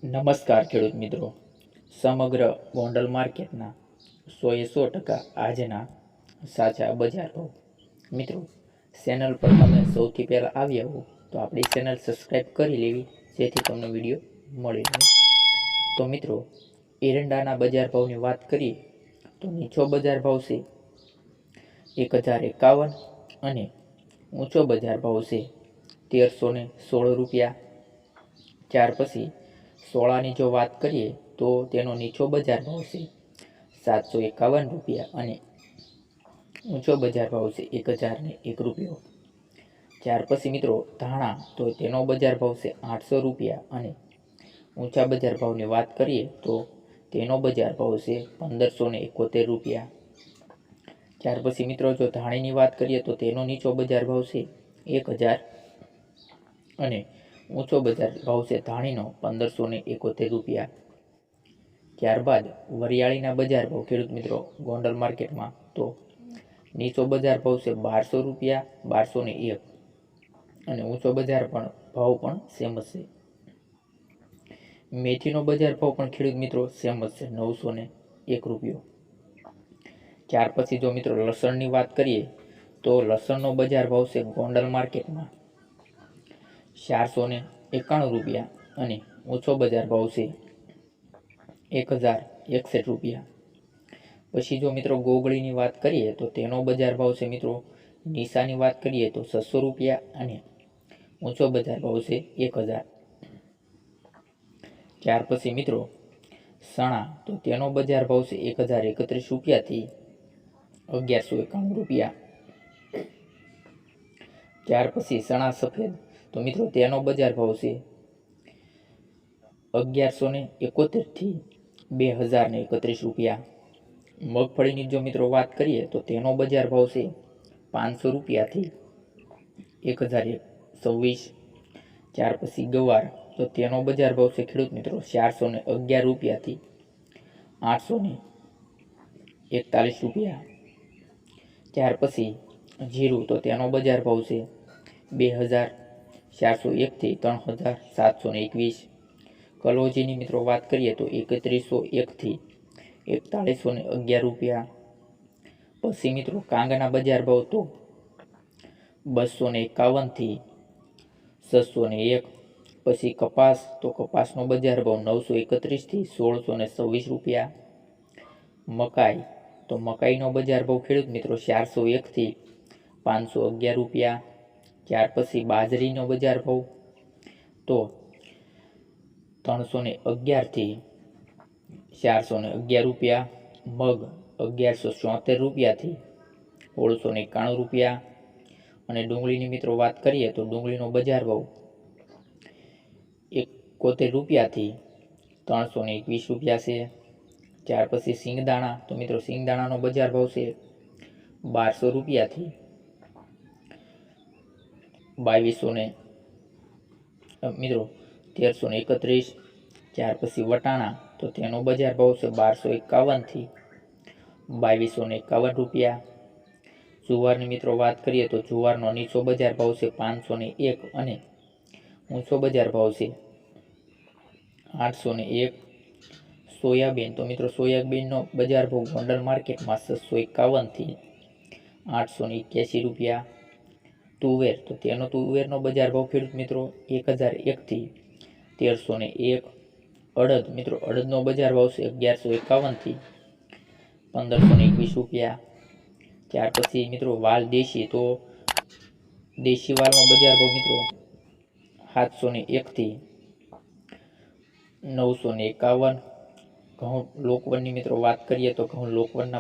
નમસ્કાર ખેડૂત મિત્રો, સમગ્ર ગોંડલ માર્કેટના 100% આજના સાચા બજાર ભાવ. મિત્રો, ચેનલ પર તમે સૌથી પહેલાં આવ્યા હો તો આપણી ચેનલ સબસ્ક્રાઈબ કરી લેવી, જેથી તમને વિડીયો મળી રહે. તો મિત્રો, એરંડાના બજાર ભાવની વાત કરીએ તો નીચો બજાર ભાવ છે 1051 અને ઊંચો બજાર ભાવ છે 1316 રૂપિયા. ત્યાર પછી સોળાની જો વાત કરીએ તો તેનો નીચો બજાર ભાવ છે 751 રૂપિયા અને ઊંચો બજાર ભાવ છે 1001 રૂપિયો. ત્યાર પછી મિત્રો ધાણા, તો તેનો બજાર ભાવ છે 800 રૂપિયા અને ઊંચા બજાર ભાવની વાત કરીએ તો તેનો બજાર ભાવ છે 1571 રૂપિયા. ત્યાર પછી મિત્રો જો ધાણીની વાત કરીએ તો તેનો નીચો બજાર ભાવ છે 1000 અને ઊંચો બજાર ભાવ છે ધાણીનો 1571 રૂપિયા. ત્યારબાદ વરિયાળીના બજાર ભાવ ખેડૂત મિત્રો ગોંડલ માર્કેટમાં, તો નીચો બજાર ભાવ છે 1200 રૂપિયા, 1201 અને ઊંચો બજાર ભાવ પણ સેમ જ છે. મેથીનો બજાર ભાવ પણ ખેડૂત મિત્રો સેમ જ છે, 901 રૂપિયો. ત્યાર પછી જો મિત્રો લસણની વાત કરીએ તો લસણનો બજાર ભાવ છે ગોંડલ માર્કેટમાં 491 રૂપિયા અને ઊંચો બજાર ભાવ છે 1061 રૂપિયા. પછી જો મિત્રો ગોગળીની વાત કરીએ તો તેનો બજાર ભાવ છે મિત્રો, નિશાની વાત કરીએ તો 600 રૂપિયા અને ઊંચો બજાર ભાવ છે 1000. ત્યાર પછી મિત્રો સણા, તો તેનો બજાર ભાવ છે 1031 રૂપિયાથી 1191 રૂપિયા. ત્યાર પછી સણા સફેદ, તો મિત્રો તેનો બજાર ભાવ છે 1171 થી 2031 રૂપિયા. મગફળીની જો મિત્રો વાત કરીએ તો તેનો બજાર ભાવ છે 500 રૂપિયાથી 1026. ત્યાર પછી ગવાર, તો તેનો બજાર ભાવ છે ખેડૂત મિત્રો 411 રૂપિયાથી 841 રૂપિયા. ત્યાર પછી જીરું, તો તેનો બજાર ભાવ છે 2401 થી 3721. કલોજીની મિત્રો વાત કરીએ તો 3101 થી 4111 રૂપિયા. પછી મિત્રો કાંગના બજાર ભાવ તો 251 થી 601. પછી કપાસ, તો કપાસનો બજાર ભાવ 931 થી 1626 રૂપિયા. મકાઈ, તો મકાઈનો બજાર ભાવ ખેડૂત મિત્રો 401 થી 511 રૂપિયા. ત્યાર પછી બાજરીનો બજાર ભાવ તો 311 થી 411 રૂપિયા. મગ 1174 રૂપિયાથી 1691 રૂપિયા. અને ડુંગળીની મિત્રો વાત કરીએ તો ડુંગળીનો બજાર ભાવ 71 રૂપિયાથી 321 રૂપિયા છે. ત્યાર પછી સિંગદાણા, તો મિત્રો સિંગદાણાનો બજાર ભાવ છે 1200 રૂપિયાથી 2200 મિત્રો 1331. ત્યાર પછી વટાણા, તો તેનો બજાર ભાવ છે 1251 થી 2251 રૂપિયા. જુવારની મિત્રો વાત કરીએ તો જુવારનો નીચો બજાર ભાવ છે 501 અને ઊંચો બજાર ભાવ છે 801. સોયાબીન, તો મિત્રો સોયાબીનનો બજાર ભાવ ગોંડલ માર્કેટમાં 651 થી 881 રૂપિયા. તુવેર, તો તેનો તુવેરનો બજાર ભાવ ખેડૂત મિત્રો 1001 થી 1301. અડદ, મિત્રો અડદનો બજાર ભાવ છે 1151 થી 1521 રૂપિયા. ત્યાર પછી મિત્રો વાલ દેશી, તો દેશી વાલનો બજાર ભાવ મિત્રો 701 થી 951. ઘઉં લોકવનની મિત્રો વાત કરીએ તો ઘઉં લોકવનના